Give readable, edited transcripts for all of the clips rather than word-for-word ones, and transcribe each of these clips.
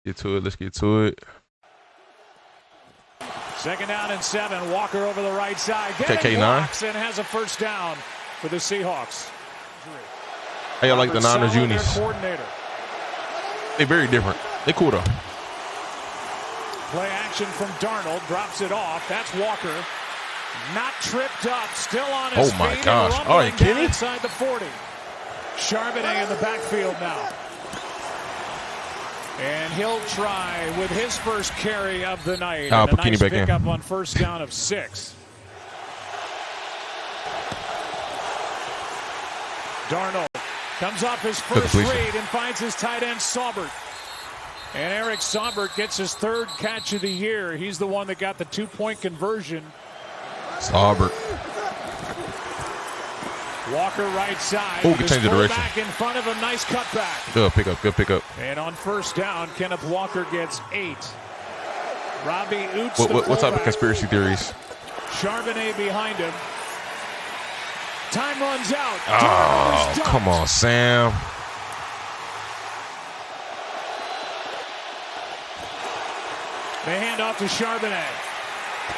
Get to it. Let's get to it. 2nd down and 7. Walker over the right side. KK9 blocks and has a first down for the Seahawks. Hey, I like the Niners unis. Coordinator. They're very different. They cool though. Play action from Darnold. Drops it off. That's Walker. Not tripped up. Still on his feet. Oh my gosh. All right, Kenny. Inside the 40. Charbonnet in the backfield now. And he'll try with his first carry of the night. And a nice pickup on 1st down of 6. Darnold comes off his first read and finds his tight end Saubert. And Eric Saubert gets his 3rd catch of the year. He's the one that got the 2-point conversion. Saubert. Walker right side. Oh, can change the direction. Back in front of him. Nice cutback. Good pickup. Good pickup. And on 1st down, Kenneth Walker gets 8. Robbie Oots. What type of conspiracy theories? Charbonnet behind him. Time runs out. Oh, come on, Sam. They hand off to Charbonnet.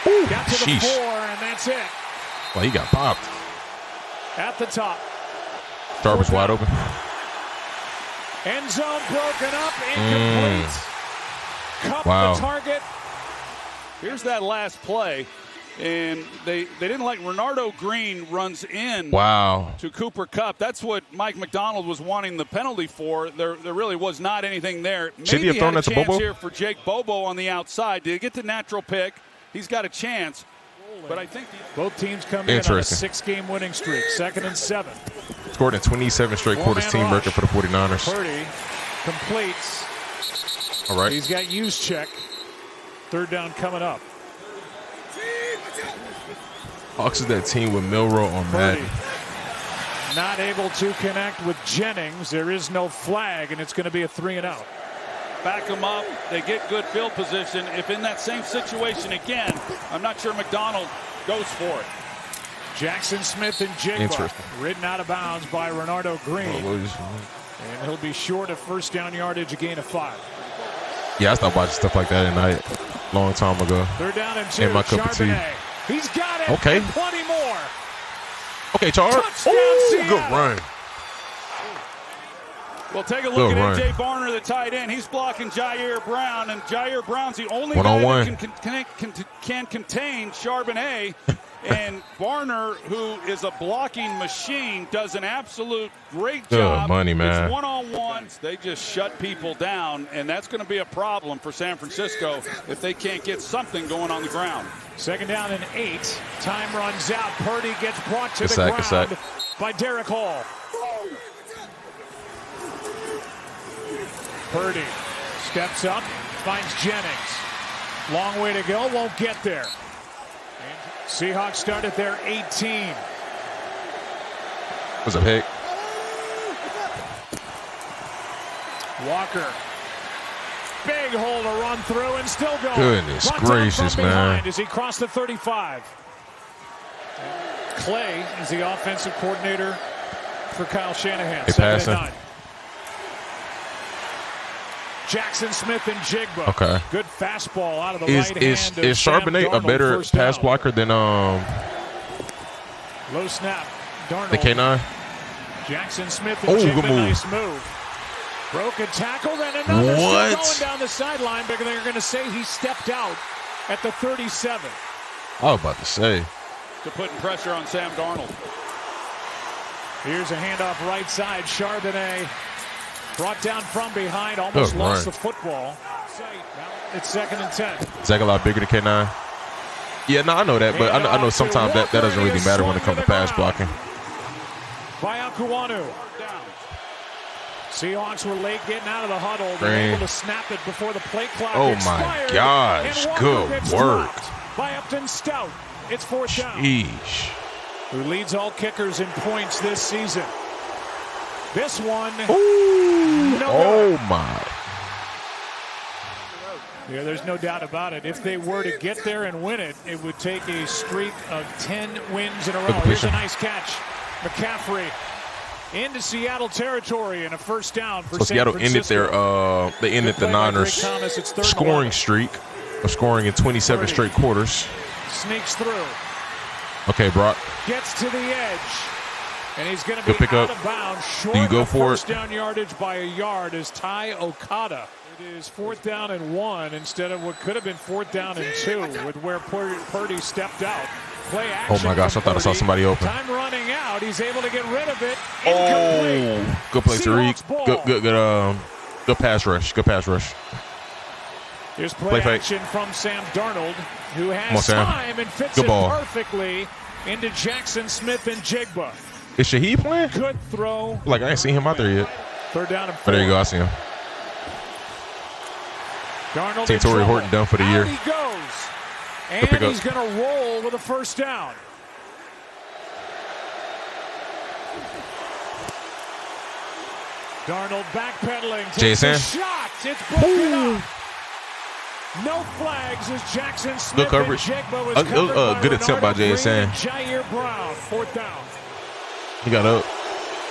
Ooh, got to the 4, and that's it. Well, he got popped. At the top. Jarvis wide open. End zone broken up. Incomplete. Cup the target. Here's that last play. And they didn't like Renardo Green runs in to Cooper Kupp. That's what Mike McDonald was wanting the penalty for. There really was not anything there. Should he have thrown that to Bobo? Here for Jake Bobo on the outside. Did he get the natural pick? He's got a chance. But I think both teams come in on a 6-game winning streak. 2nd and 7. Scored in 27 straight quarters, team record for the 49ers. Purdy completes. All right. He's got use check. 3rd down coming up. Hawks is that team with Milroe on Madden. Not able to connect with Jennings. There is no flag, and it's going to be a 3-and-out. Back them up. They get good field position. If in that same situation again, I'm not sure McDonald goes for it. Jackson Smith and Jigba ridden out of bounds by Renardo Green. And he'll be short of 1st down yardage, a gain of 5. Yeah, I stopped watching stuff like that at night long time ago. 3rd down and 2. Ain't my cup of tea. He's got it. Okay. And plenty more. Okay, Char. Oh, good run. Well, take a look at A.J. Barner, the tight end. He's blocking Jair Brown, and Jair Brown's the only guy that can contain Charbonnet. And Barner, who is a blocking machine, does an absolute great job. Good money, man. It's one-on-ones. They just shut people down, and that's going to be a problem for San Francisco if they can't get something going on the ground. 2nd down and 8. Time runs out. Purdy gets brought to the ground by Derek Hall. Purdy steps up, finds Jennings. Long way to go, won't get there. Seahawks start at their 18. Was a pick. Walker. Big hole to run through and still going. Goodness gracious, man. As he crossed the 35. Clay is the offensive coordinator for Kyle Shanahan. 2nd and 9. Jackson Smith and Jigba. Okay. Good fastball out of the right hand. Is Charbonnet a better pass blocker than low snap? Darnold. The K9? Jackson Smith and Jigba, good move. nice move. Broken tackle, then another going down the sideline, but they're going to say he stepped out at the 37. I was about to say. To putting pressure on Sam Darnold. Here's a handoff right side. Charbonnet brought down from behind, almost lost the football. It's 2nd and 10. Zach a lot bigger than K9. Yeah, no, I know that, but I know sometimes that doesn't really matter when it comes to pass blocking. By Akuanu. Seahawks were late getting out of the huddle. They're able to snap it before the play clock expired. My gosh, good work. By Upton Stout. It's 4th down. Sheesh. Who leads all kickers in points this season. This one. Ooh, my. Yeah, there's no doubt about it. If they were to get there and win it, it would take a streak of 10 wins in a row. Here's a nice catch. McCaffrey into Seattle territory and a first down for So Seattle ended their they ended the Niners scoring streak of scoring in 27 straight quarters. Sneaks through. Okay, Brock. Gets to the edge. And he's going to be pick out up. of bounds. Short Do you go of for first it? down yardage by a yard is Ty Okada. It is 4th down and 1 instead of what could have been 4th down and 2 with where Purdy stepped out. Play action. Oh my gosh, I thought I saw somebody open. Time running out. He's able to get rid of it. Oh, good play, Tariq. Seahawks Good pass rush. Good pass rush. Here's play fake. action from Sam Darnold, who Come on, has Sam. time and fits Good it ball. perfectly into Jackson Smith and Jigba. Is Shaheed playing? Good throw. Like, I ain't seen him out there yet. 3rd down and 4. But there you go. I see him. Darnold Take in Torrey trouble. Horton done for the year. Out he goes. And pick up. he's going to roll with a first down. Darnold backpedaling. Takes JSN. a shot. It's broken up. No flags as Jackson Smith Good coverage. and Jigba was covered by Good attempt by Renardo Green JSN. and Jair Brown. 4th down. He got up.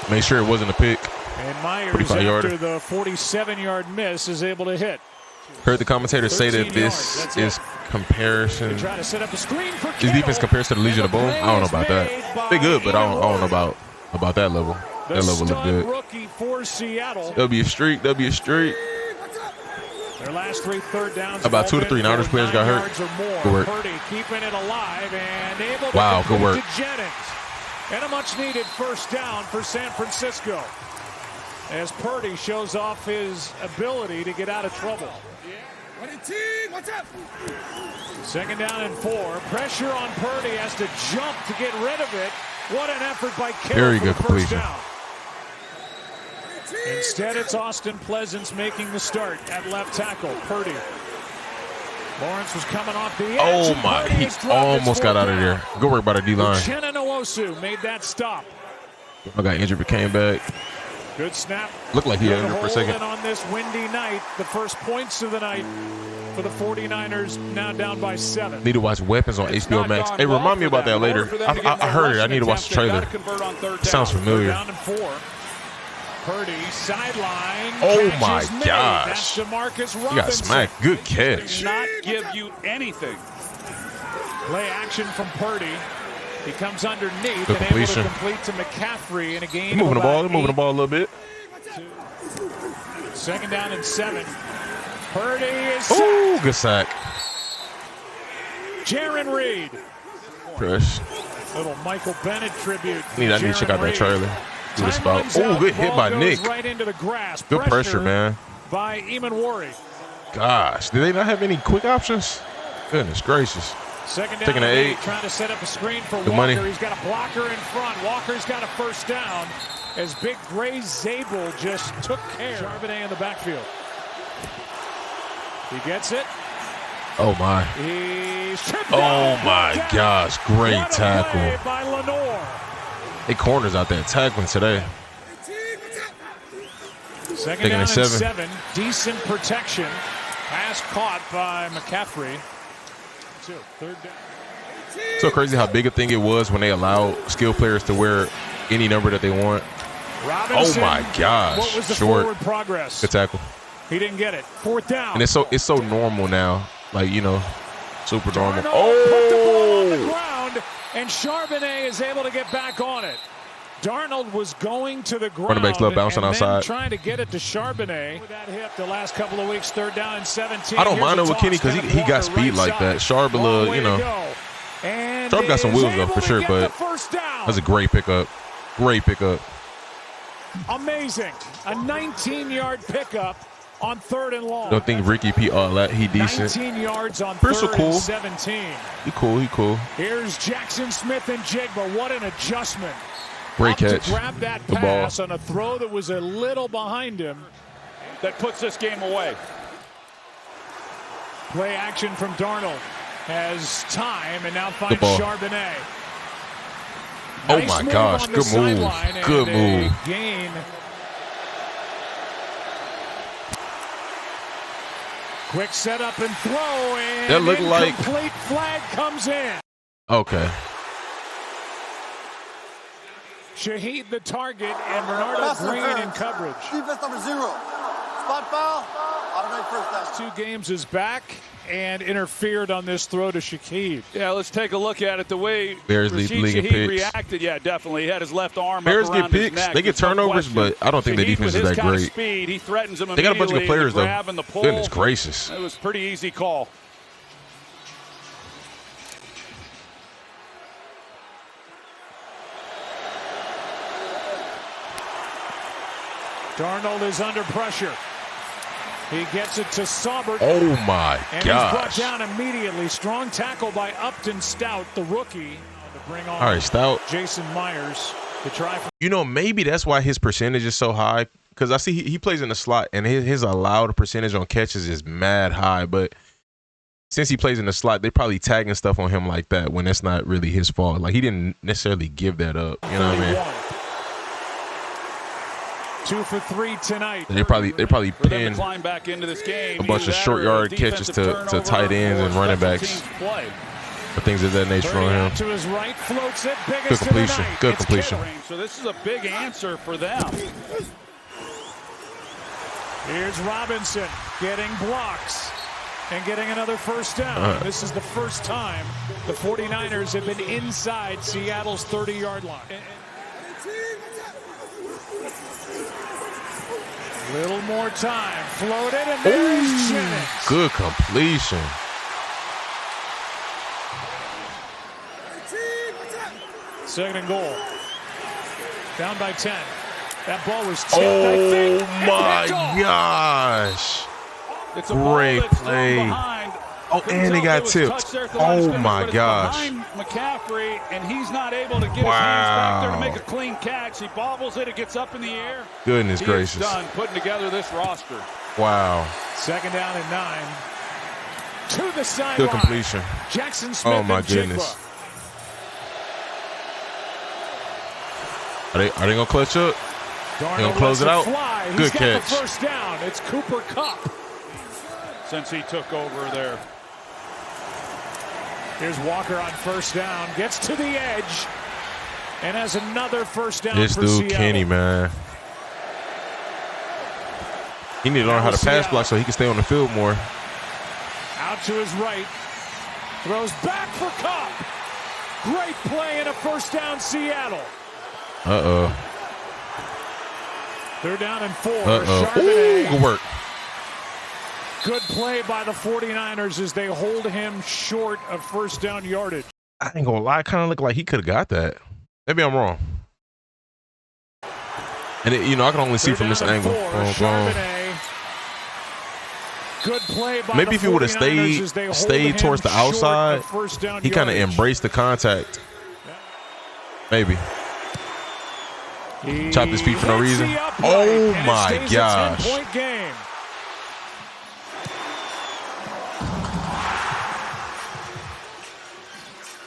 Made sure it wasn't a pick. And Myers, 45-yarder. after the 47-yard miss, is able to hit. Heard the commentators say that 13 this yards, that's is comparison. Try to set up a screen for His defense Kittle. compares to the Legion of Boom. I don't know about that. They good, but I don't know about that level. The That level look stud good. rookie for Seattle. W streak. Their last 3 3rd downs. About 2 to have 3 been Niners for players 9 got hurt. yards or more. Good work. Purdy keeping it alive and able Wow, to good complete work. to Jennings. And a much-needed first down for San Francisco. As Purdy shows off his ability to get out of trouble. What's up? 2nd down and 4. Pressure on Purdy, has to jump to get rid of it. What an effort by Kittle. Very for good the first completion. down. Instead, it's Austin Pleasance making the start at left tackle. Purdy. Lawrence was coming off the edge. Oh and my! Purdy He has dropped almost his got out 4th of down. there. Good work by the D line. Uchenna Nwosu made that stop. I got injured, but came back. Good snap. Looked like he had Good injured for a hold, second. and on this windy night, the first points of the night for the 49ers, now down by 7. Need to watch Weapons on HBO Max. Hey, remind me about that later. I heard it. I need to watch the trailer. Sounds familiar. Down and 4. Purdy sideline. Oh catch my is made. gosh. That's DeMarcus Robinson. He got smacked. Good catch. Not give you anything. Play action from Purdy. He comes underneath Good and completion. able to complete to McCaffrey in a game. They're moving the ball. of They're moving the about ball a little bit. 2nd down and 7. Purdy is Ooh, sacked. good sack. Jaron Reed. Fresh. Little Michael Bennett tribute. I need to check out that trailer. Do the spot. Oh, good hit by Nick. Right into the grass. Good pressure, man. By Eamon Worry. Gosh, did they not have any quick options? Goodness gracious. 2nd down Taking and an 8. 8. Trying to set up a screen for Good Walker. money. He's got a blocker in front. Walker's got a first down as Big Gray Zabel just took care. Charbonnet in the backfield. He gets it. Oh my. He's tripped Oh down. my Down. gosh, great What a play tackle. by Lenore. They corners out there tackling today. 2nd Taking down a and 7. 7. Decent protection. Pass caught by McCaffrey. 3rd down. So crazy how big a thing it was when they allowed skill players to wear any number that they want. Robinson, Oh my gosh. What was the Short. forward progress? Good tackle. He didn't get it. 4th down. And it's so normal now. Like, you know, super normal. Darnold put the ball on the Oh! ground, and Charbonnet is able to get back on it. Darnold was going to the ground. Running backs love bouncing and then outside. trying to get it to Charbonnet. With that hit the last couple of weeks, 3rd down and 17. I don't mind it Here's a with Kenny toss. because he got Walker speed right like that. side. Sharp, Long way you to know. go. And Sharp got some is wheels though able for to sure, get but the first down. that's a great pickup. Great pickup. Amazing. A 19-yard pickup on 3rd and long. Don't think Ricky P. all that. He decent. 19 yards on Bristol 3rd cool. and 17. He cool. He cool. Here's Jackson Smith and Jigba. What an adjustment. Great Up catch. to grab that Good ball. pass on a throw that was a little behind him. That puts this game away. Play action from Darnold. Has time and now finds Good ball. Charbonnet. Oh Nice my move gosh. on the Good move. sideline and Good a move. Gain. Quick setup and throw, and That looked like- incomplete flag comes in. Okay. Shaheed the target, and Bernardo Green in coverage. Defense number 0. Spot foul. Automatic first down. 2 games is back and interfered on this throw to Shaheed. Yeah, let's take a look at it. The way Bears Rashid league Shaheed picks. reacted, yeah, definitely. He had his left arm Bears up get around his picks. neck. They get There's no turnovers, question. but I don't think the Shaheed, defense with is his that kind of great. Speed, he threatens him They got a bunch of good immediately, players, the though. grab and the pull. Goodness gracious. It was a pretty easy call. Darnold is under pressure. He gets it to Saubert. Oh, my And he's brought gosh. down immediately. Strong tackle by Upton Stout, the rookie, to bring on All right, Stout. Jason Myers to try. You know, maybe that's why his percentage is so high. Because I see he plays in the slot, and his allowed percentage on catches is mad high. But since he plays in the slot, they probably tagging stuff on him like that when that's not really his fault. Like, he didn't necessarily give that up. You know what I mean? 2 for 3 tonight. They probably For them to pin climb back into this game, a bunch either of that short or yard a catches defensive to tight ends and turnover or running special backs. teams play. for things of that nature 30 on out him. to his right, floats it, Good biggest of the completion. night. Good It's completion. Kittle. So this is a big answer for them. Here's Robinson getting blocks and getting another first down. This is the first time the 49ers have been inside Seattle's 30-yard line. Little more time. Floated, and there's Jennings. Good completion. Second and goal. Down by 10. That ball was tipped, I think. Oh, my gosh. It's a Great ball that's play. thrown behind. Oh, Couldn't and they tell if got it was tipped. touched there at the line of Oh, scrimmage, my but it's gosh. behind McCaffrey, and he's not able to get his hands back there to make a clean catch. He bobbles it. It gets up in the air. Goodness He gracious. is done putting together this roster. Wow. Second down and 9. To the sideline. Good completion. Jackson Smith Oh, my and goodness. Jigba. Are they going to clutch up? Darnold He'll close lets it out. Fly. He's Good got catch. the first down. It's Cooper Kupp. Since he took over there. Here's Walker on first down. Gets to the edge. And has another first down This for dude, Seattle. Kenny, man. He need to learn how to pass block so he can stay on the field more. Out to his right. Throws back for Kupp. Great play and a first down, Seattle. Uh-oh. They're down in 4. Uh-oh. Ooh, Charbonnet. good work. Good play by the 49ers as they hold him short of first down yardage. I ain't going to lie. It kind of looked like he could have got that. Maybe I'm wrong. And, I can only see They're from this down in angle. 4. Oh, Charbonnet. Good play by maybe the if he would have 49ers as they hold stayed him towards the short outside, of first down he kind of yardage. embraced the contact. Maybe. He Chopped his feet for no hits reason. the upright, Oh, and it my stays gosh. a 10-point game.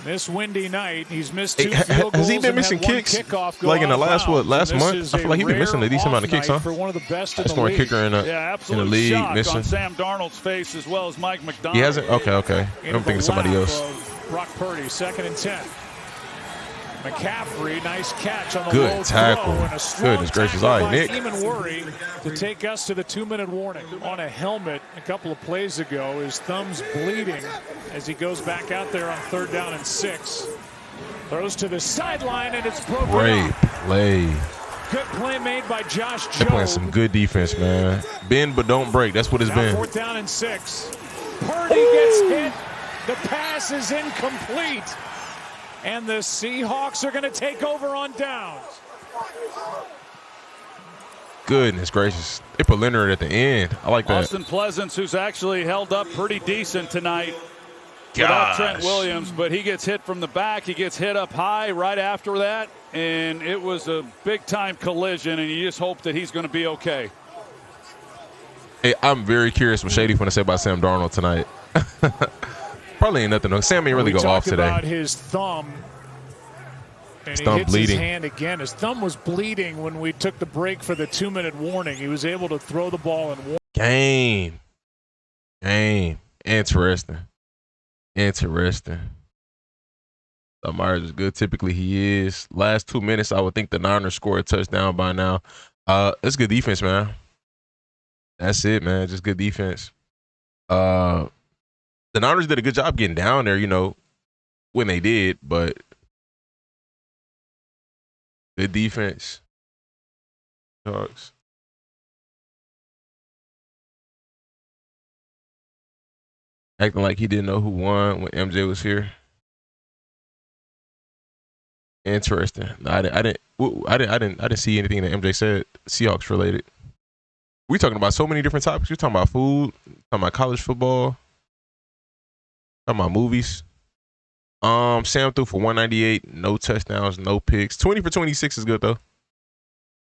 This windy night, he's missed 2 field goals. Has he been and missing had one kicks kickoff go like in the out of last bounds. last And this month? is I feel like he's been a missing a decent rare amount of kicks, off huh? night for one of the best in the Scoring league. kicker in Yeah, the absolute league, shock missing. on Sam Darnold's face as well as Mike McDonald. He hasn't. Okay. Into I'm thinking the somebody lap else. of Brock Purdy, 2nd and 10. McCaffrey, nice catch on the Good low tackle. throw, and a strong Goodness gracious. tackle All right, by Nick. Eamon Worry to take us to the 2-minute warning. On a helmet a couple of plays ago, his thumb's bleeding as he goes back out there on 3rd down and 6. Throws to the sideline, and it's broken Great up. play. Good play made by Josh They're playing some Jobe. good defense, man. Bend but don't break. That's what it's Now been. 4th down and 6. Purdy gets hit. The pass is incomplete. And the Seahawks are going to take over on downs. Goodness gracious. They put Leonard at the end. I like that. Austin Pleasance, who's actually held up pretty decent tonight without Trent Williams, but he gets hit from the back. He gets hit up high right after that, and it was a big-time collision, and you just hope that he's going to be okay. Hey, I'm very curious what Shady's going to say about Sam Darnold tonight. Probably ain't nothing. Sam ain't really We go off talked today. about his thumb. And he thumb hits bleeding. his hand again. His thumb was bleeding when we took the break for the 2-minute warning. He was able to throw the ball and Game. Interesting. Myers is good. Typically, he is. Last 2 minutes, I would think the Niners score a touchdown by now. It's good defense, man. That's it, man. Just good defense. The Niners did a good job getting down there, when they did, but good defense. Seahawks. Acting like he didn't know who won when MJ was here. Interesting. I didn't see anything that MJ said Seahawks related. We're talking about so many different topics. We're talking about food, talking about college football, talking about movies. Sam threw for 198, no touchdowns, no picks. 20 for 26 is good though.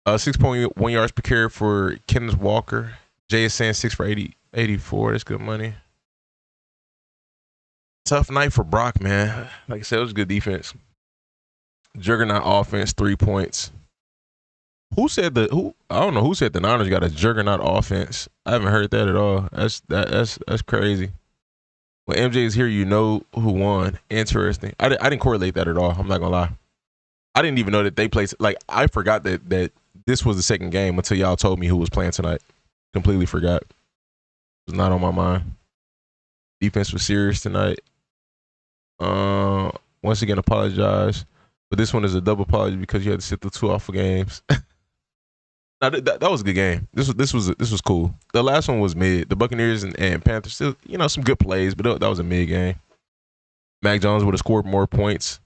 6.1 yards per carry for Kenneth Walker. JSN 6 for 84. That's good money. Tough night for Brock, man. Like I said, it was good defense. Juggernaut offense, 3 points. I don't know who said the Niners got a juggernaut offense. I haven't heard that at all. That's crazy. When MJ is here, you know who won. Interesting. I didn't correlate that at all. I'm not gonna lie. I didn't even know that they played. Like, I forgot that this was the second game until y'all told me who was playing tonight. Completely forgot. It was not on my mind. Defense was serious tonight. Once again, apologize. But this one is a double apology because you had to sit through 2 awful games. Now, that was a good game. This was cool. The last one was mid. The Buccaneers and Panthers still, some good plays, but that was a mid game. Mac Jones would have scored more points.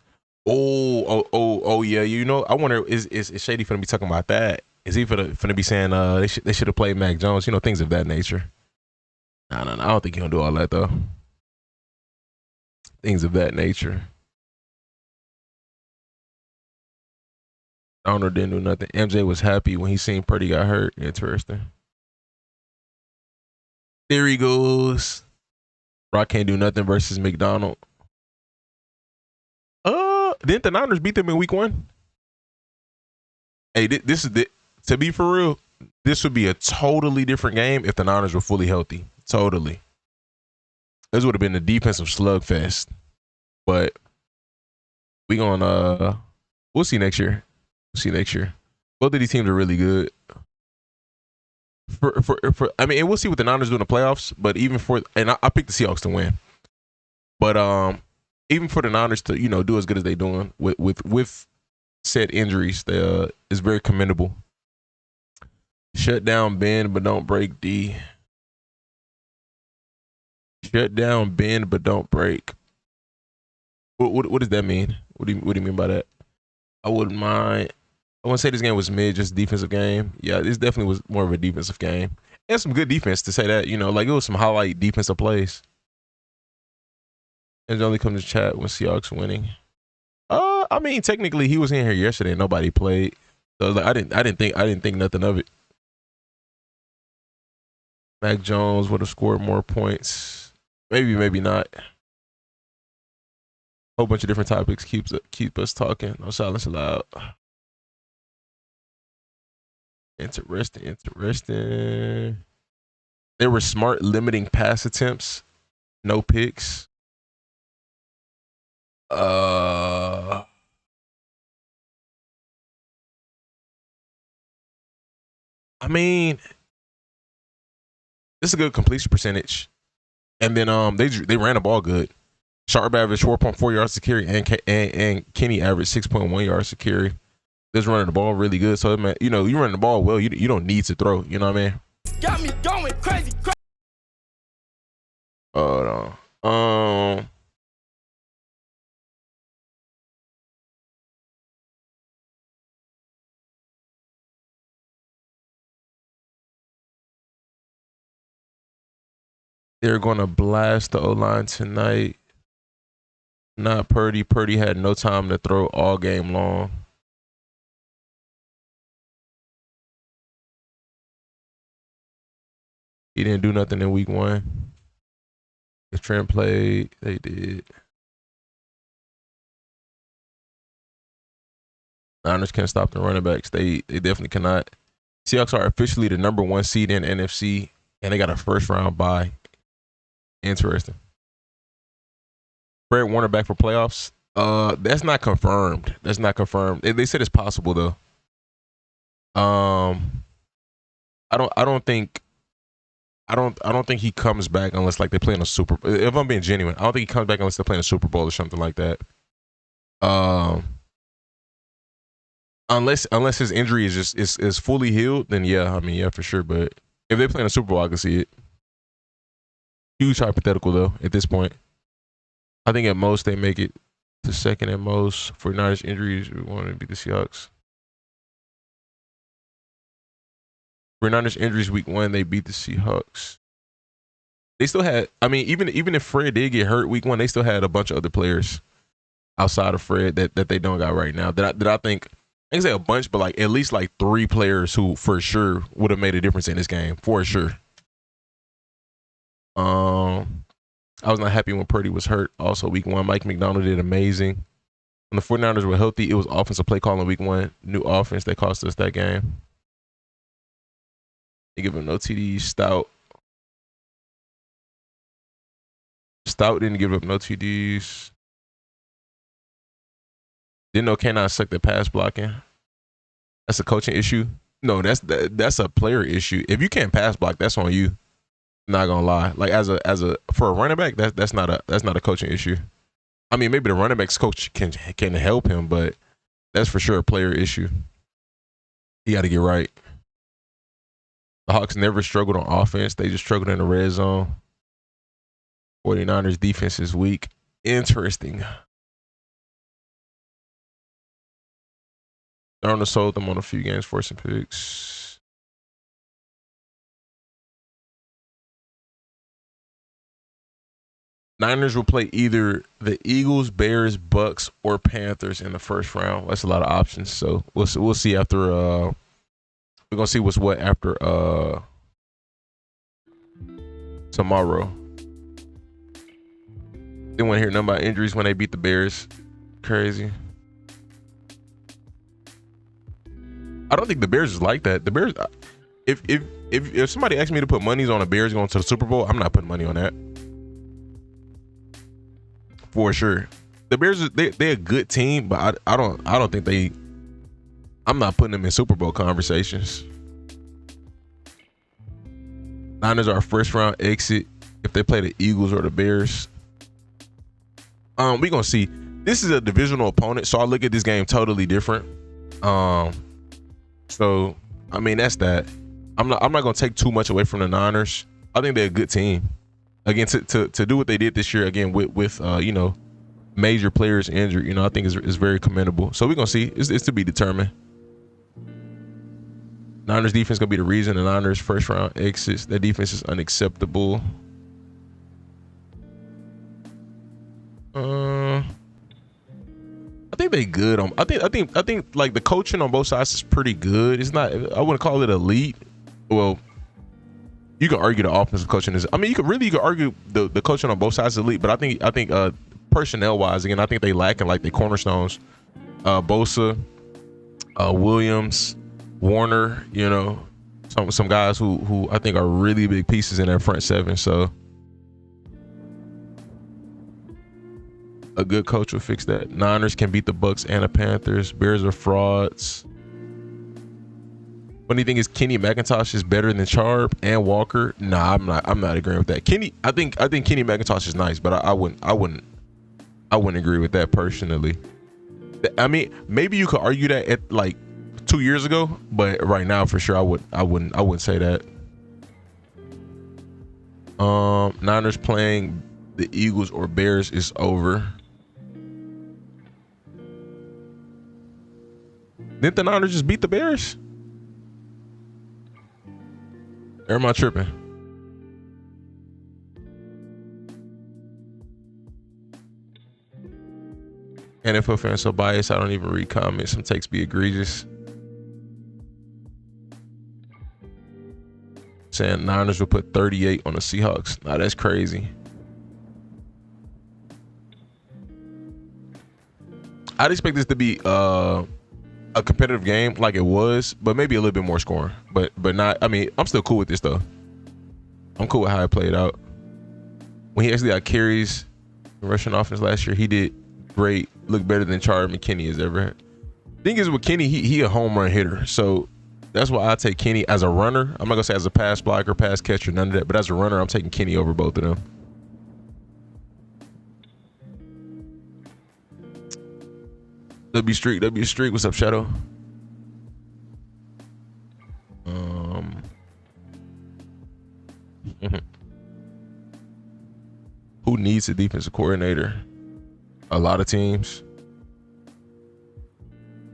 Oh yeah. I wonder is Shady finna be talking about that? Is he finna be saying they should have played Mac Jones? Things of that nature. No. I don't think he'll do all that though. Things of that nature. Donald didn't do nothing. MJ was happy when he seen Purdy got hurt. Interesting. There he goes. Brock can't do nothing versus McDonald. Didn't the Niners beat them in week 1? Hey, to be for real, this would be a totally different game if the Niners were fully healthy. Totally. This would have been a defensive slugfest. But we'll see next year. Both of these teams are really good. And we'll see what the Niners do in the playoffs. But I picked the Seahawks to win. But even for the Niners to do as good as they're doing with said injuries, is very commendable. Shut down Ben, but don't break D. Shut down Ben, but don't break. What does that mean? What do you mean by that? I wouldn't mind. I wouldn't say this game was mid, just defensive game. Yeah, this definitely was more of a defensive game. And some good defense to say that, like it was some highlight defensive plays. And only comes to chat when Seahawks winning. I mean, technically he was in here yesterday and nobody played. So I didn't think nothing of it. Mac Jones would have scored more points. Maybe not. Whole bunch of different topics keep us talking. No silence allowed. Interesting. They were smart limiting pass attempts. No picks. I mean, this is a good completion percentage. And then they ran the ball good. Sharp averaged 4.4 yards to carry, and Kenny averaged 6.1 yards to carry. They're running the ball really good. So, man, you running the ball well. You don't need to throw. You know what I mean? Got me going crazy. Hold on. They're gonna blast the O-line tonight. Not Purdy. Purdy had no time to throw all game long. He didn't do nothing in week 1. The Trent played. They did. Niners can't stop the running backs. They definitely cannot. Seahawks are officially the number 1 seed in NFC, and they got a first round bye. Interesting. Fred Warner back for playoffs. That's not confirmed. That's not confirmed. They said it's possible though. I don't think he comes back unless like they play in a Super. If I'm being genuine, I don't think he comes back unless they're playing a Super Bowl or something like that. Unless his injury is fully healed, then yeah, I mean yeah for sure. But if they're playing a Super Bowl, I can see it. Huge hypothetical though at this point. I think at most they make it to second at most. 49ers injuries, we want to beat the Seahawks. 49ers injuries week 1, they beat the Seahawks. They still had, I mean, even if Fred did get hurt week 1, they still had a bunch of other players outside of Fred that they don't got right now. That I think, I can say a bunch, but like at least like 3 players who for sure would have made a difference in this game, for sure. I was not happy when Purdy was hurt. Also, week 1, Mike McDonald did amazing. When the 49ers were healthy, it was offensive play calling week 1. New offense that cost us that game. They give him no TDs. Stout didn't give up no TDs. Didn't know K9 sucked at pass blocking. That's a coaching issue. No, that's a player issue. If you can't pass block, that's on you. Not gonna lie. Like as a for a running back, that's not a coaching issue. I mean, maybe the running back's coach can help him, but that's for sure a player issue. He got to get right. The Hawks never struggled on offense. They just struggled in the red zone. 49ers defense is weak. Interesting. Darnold sold them on a few games, forcing picks. Niners will play either the Eagles, Bears, Bucks, or Panthers in the first round. That's a lot of options. So we'll see after. We're gonna see what's what after tomorrow. Didn't want to hear nothing about injuries when they beat the Bears. Crazy. I don't think the Bears is like that. The Bears, if somebody asked me to put monies on the Bears going to the Super Bowl, I'm not putting money on that. For sure. The Bears, they're a good team, but I don't think I'm not putting them in Super Bowl conversations. Niners are a first round exit if they play the Eagles or the Bears. We're gonna see. This is a divisional opponent, so I look at this game totally different. So I mean that's that. I'm not gonna take too much away from the Niners. I think they're a good team. Again, to do what they did this year, again with major players injured, I think is very commendable. So we're gonna see. It's to be determined. Niners defense gonna be the reason the Niners first round exits. Their defense is unacceptable. I think they good. I think like the coaching on both sides is pretty good. It's not. I wouldn't call it elite. Well, you can argue the offensive coaching is. I mean, you could argue the coaching on both sides is elite. But I think personnel wise, again, I think they lack in like the cornerstones. Bosa, Williams, Warner. Some guys who I think are really big pieces in their front seven. So a good coach will fix that. Niners can beat the Bucks and the Panthers. Bears are frauds. Funny thing is, Kenny McIntosh is better than Charb and Walker. Nah, I'm not agreeing with that. I think Kenny McIntosh is nice, but I wouldn't agree with that personally. I mean, maybe you could argue that at like 2 years ago, but right now for sure I wouldn't say that. Niners playing the Eagles or Bears is over. Didn't the Niners just beat the Bears? Or am I tripping? NFL fans so biased, I don't even read comments. Some takes be egregious. Saying Niners will put 38 on the Seahawks. Nah, that's crazy. I'd expect this to be a competitive game like it was, but maybe a little bit more scoring. But not. I mean, I'm still cool with this though. I'm cool with how it played out. When he actually got carries in rushing offense last year, he did great look better than Charlie McKinney has ever had. Thing is with Kenny, he a home run hitter. So that's why I take Kenny as a runner. I'm not gonna say as a pass blocker, pass catcher, none of that. But as a runner, I'm taking Kenny over both of them. W Street, what's up, Shadow? Who needs a defensive coordinator? A lot of teams.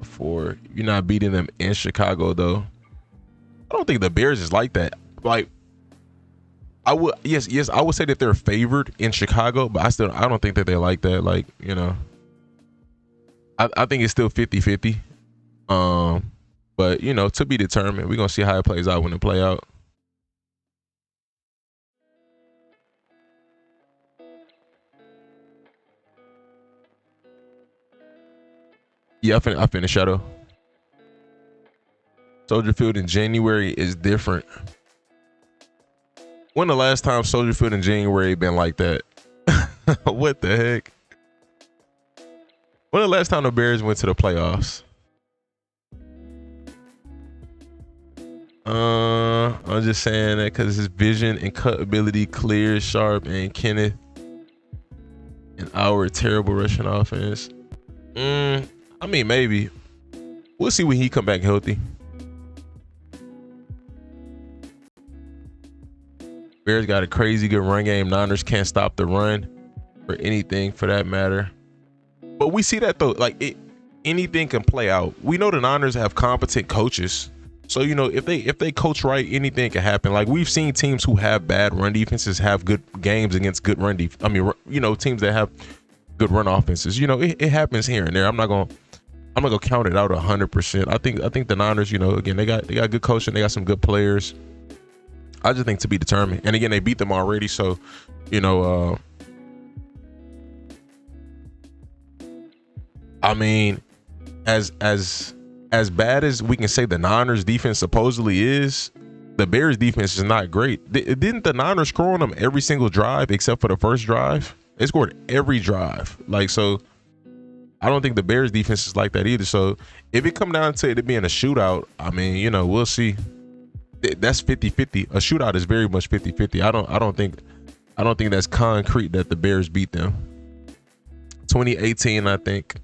For you're not beating them in Chicago, though. I don't think the Bears is like that. Like, I would, yes, I would say that they're favored in Chicago, but I don't think that they're like that. Like, you know, I think it's still 50-50. But you know, to be determined. We're gonna see how it plays out when it play out. Yeah, I finished Shadow. Soldier Field in January is different. When the last time Soldier Field in January been like that? What the heck? When the last time the Bears went to the playoffs? I'm just saying that because his vision and cut ability clear, sharp, and Kenneth and our terrible rushing offense. I mean, maybe. We'll see when he come back healthy. Bears got a crazy good run game. Niners can't stop the run or anything for that matter. But we see that though, like anything can play out. We know the Niners have competent coaches. So, you know, if they coach right, anything can happen. Like we've seen teams who have bad run defenses have good games against good run defense. I mean, you know, teams that have good run offenses. You know, it happens here and there. I'm not gonna count it out 100%. I think the Niners, you know, again, they got good coaching, they got some good players. I just think to be determined. And again, they beat them already, so you know, I mean, as bad as we can say the Niners defense supposedly is, the Bears defense is not great. Didn't the Niners score on them every single drive except for the first drive? They scored every drive. Like, so I don't think the Bears defense is like that either. So if it come down to it being a shootout, I mean, you know, we'll see. That's 50-50. A shootout is very much 50-50. I don't think that's concrete that the Bears beat them. 2018, I think.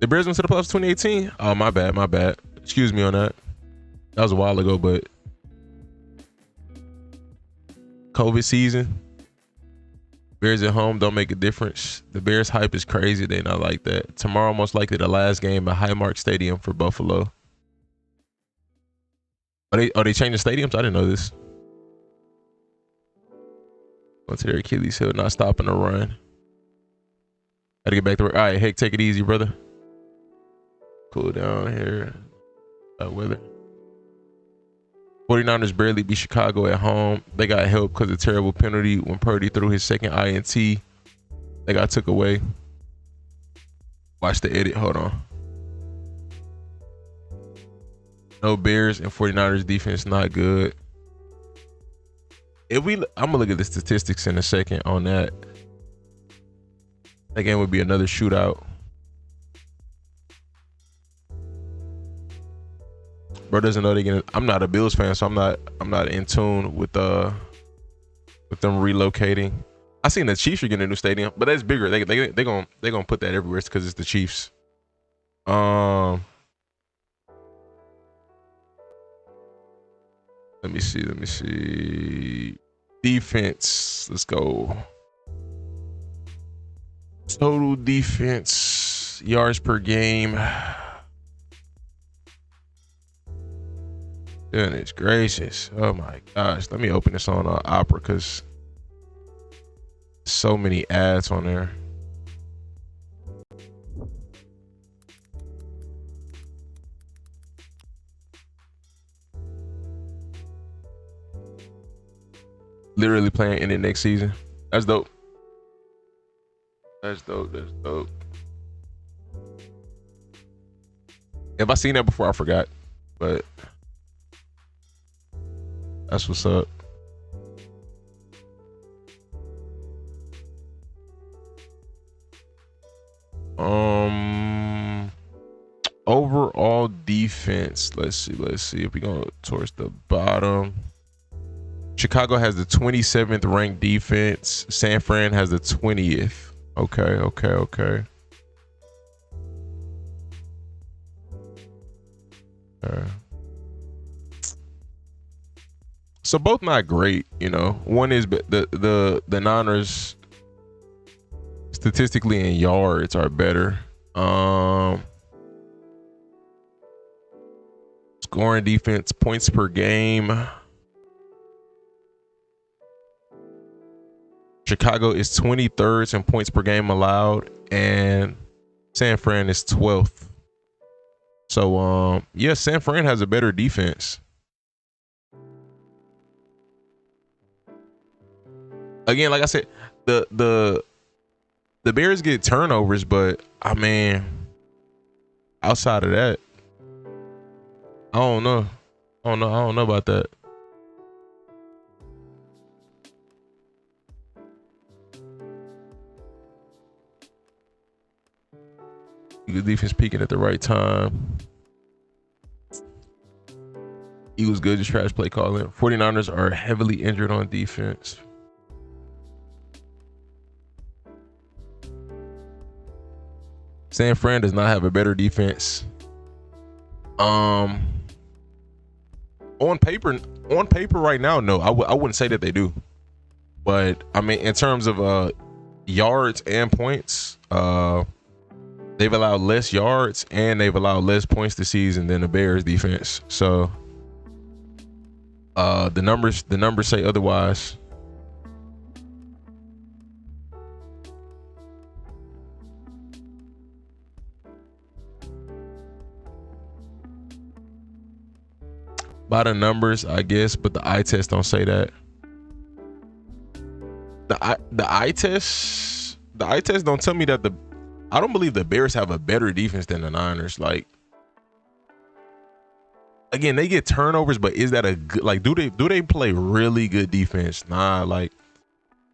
The Bears went to the playoffs 2018? Oh, my bad. Excuse me on that. That was a while ago, but COVID season. Bears at home don't make a difference. The Bears hype is crazy. They not like that. Tomorrow, most likely the last game at Highmark Stadium for Buffalo. Are they changing stadiums? I didn't know this. Going to their Achilles heel, not stopping the run. Gotta get back to work. All right, Heck, take it easy, brother. Cool down here. Weather. 49ers barely beat Chicago at home. They got help because of terrible penalty when Purdy threw his second INT. They got took away. Watch the edit. Hold on. No, Bears and 49ers defense not good. I'm gonna look at the statistics in a second on that. That game would be another shootout. Bro doesn't know they getting. I'm not a Bills fan, so I'm not in tune with them relocating. I seen the Chiefs are getting a new stadium, but that's bigger. They gonna put that everywhere because it's the Chiefs. Let me see. Defense. Let's go. Total defense, yards per game. Goodness gracious. Oh my gosh. Let me open this on Opera because so many ads on there. Literally playing in it next season. That's dope. That's dope. If I seen that before, I forgot. But that's what's up. Overall defense. Let's see if we go towards the bottom. Chicago has the 27th ranked defense. San Fran has the 20th. Okay. So both not great, you know. One is the Niners statistically in yards are better. Scoring defense, points per game. Chicago is 23rd in points per game allowed, and San Fran is 12th. So yeah, San Fran has a better defense. Again, like I said, the Bears get turnovers, but I mean, outside of that, I don't know about that. Eagles defense peaking at the right time. Eagles good, just trash play calling. 49ers are heavily injured on defense. San Fran does not have a better defense. On paper right now, no, I wouldn't say that they do. But I mean, in terms of yards and points, they've allowed less yards and they've allowed less points this season than the Bears defense. So the numbers say otherwise. By the numbers, I guess, but the eye test don't say that. The eye test don't tell me that I don't believe the Bears have a better defense than the Niners. Like, again, they get turnovers, but is that a good, like, do they play really good defense? Nah, like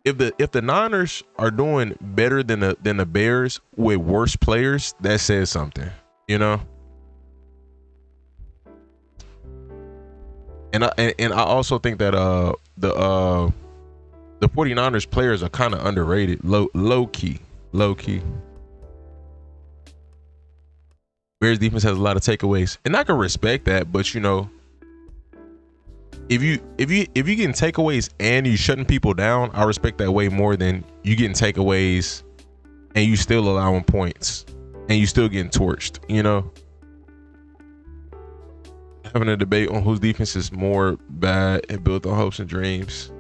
if the Niners are doing better than the Bears with worse players, that says something, you know. And I also think that the 49ers players are kind of underrated, low key. Bears defense has a lot of takeaways, and I can respect that, but you know, if you getting takeaways and you shutting people down, I respect that way more than you getting takeaways and you still allowing points and you still getting torched, you know. Having a debate on whose defense is more bad and built on hopes and dreams.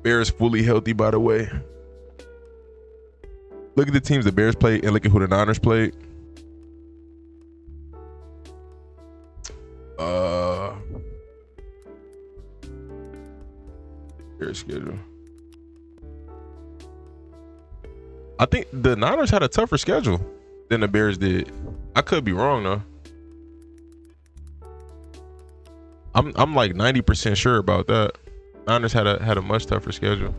Bears fully healthy, by the way. Look at the teams the Bears played and look at who the Niners played. Bears schedule. I think the Niners had a tougher schedule than the Bears did. I could be wrong though. I'm like 90% sure about that. Niners had a much tougher schedule.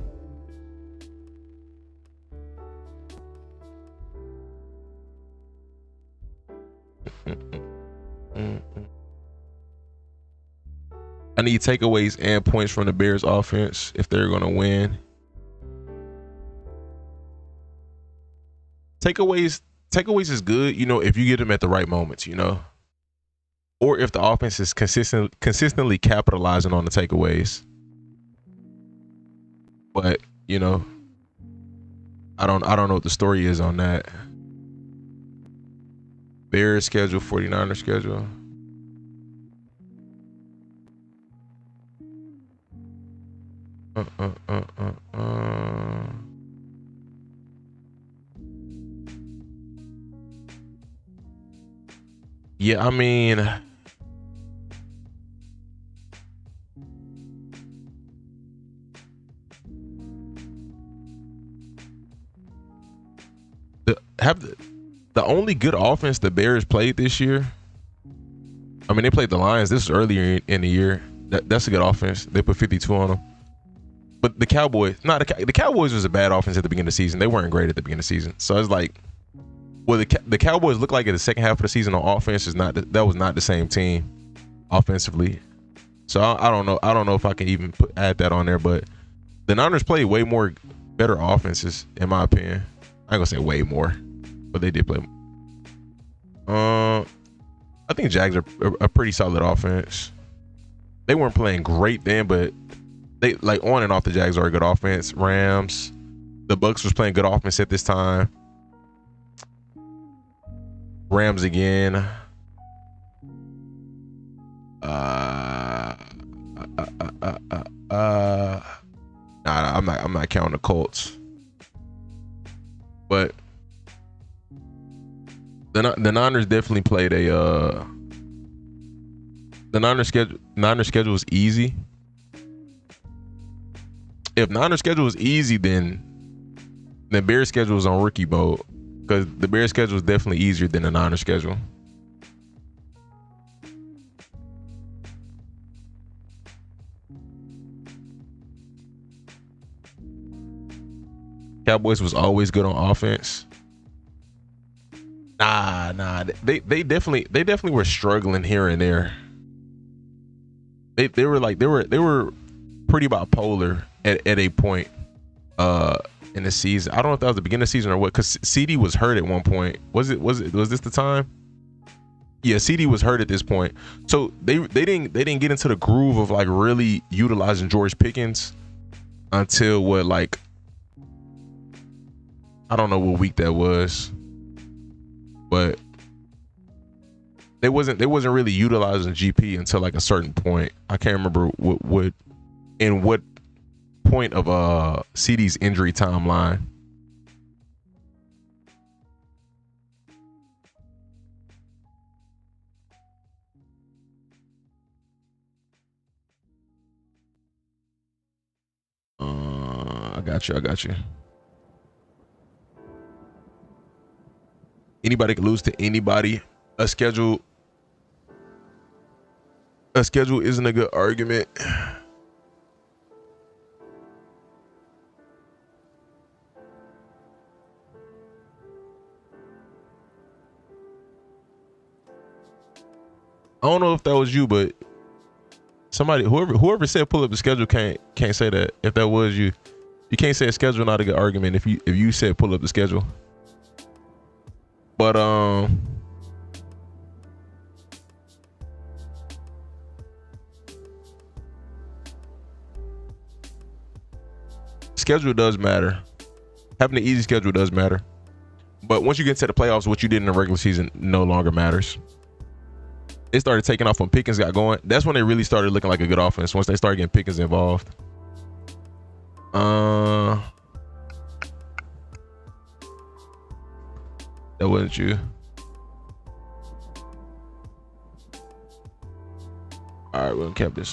I need takeaways and points from the Bears offense if they're going to win. Takeaways is good, you know, if you get them at the right moments, you know, or if the offense is consistently capitalizing on the takeaways. But you know, I don't know what the story is on that. Bears schedule, 49ers schedule. Yeah, I mean, the only good offense the Bears played this year. I mean, they played the Lions. This is earlier in the year. That's a good offense. They put 52 on them. But the Cowboys, the Cowboys was a bad offense at the beginning of the season. They weren't great at the beginning of the season. So it's like, well, the Cowboys look like in the second half of the season on offense that was not the same team offensively. So I don't know. I don't know if I can even add that on there. But the Niners played way more better offenses, in my opinion. I ain't gonna say way more, but they did play. I think Jags are a pretty solid offense. They weren't playing great then, but they like on and off the Jags are a good offense. Rams, the Bucks was playing good offense at this time. Rams again. I'm not counting the Colts, but the Niners definitely played the Niners schedule was easy. If Niners schedule was easy, then the Bears schedule was on rookie mode, because the Bears schedule is definitely easier than the Niners schedule. Cowboys was always good on offense. Nah. They definitely were struggling here and there. They were pretty bipolar at a point in the season. I don't know if that was the beginning of the season or what, because CD was hurt at one point. Was this the time? Yeah, CD was hurt at this point. So they didn't get into the groove of like really utilizing George Pickens until what, like, I don't know what week that was, but they wasn't really utilizing GP until like a certain point. I can't remember what point of CD's injury timeline. I got you. Anybody can lose to anybody. A schedule isn't a good argument. I don't know if that was you, but somebody, whoever said pull up the schedule can't say that. If that was you, you can't say a schedule not a good argument if you said pull up the schedule. But schedule does matter. Having an easy schedule does matter. But once you get into the playoffs, what you did in the regular season no longer matters. It started taking off when Pickens got going. That's when they really started looking like a good offense, once they started getting Pickens involved. That wasn't you. All right, we'll cap this.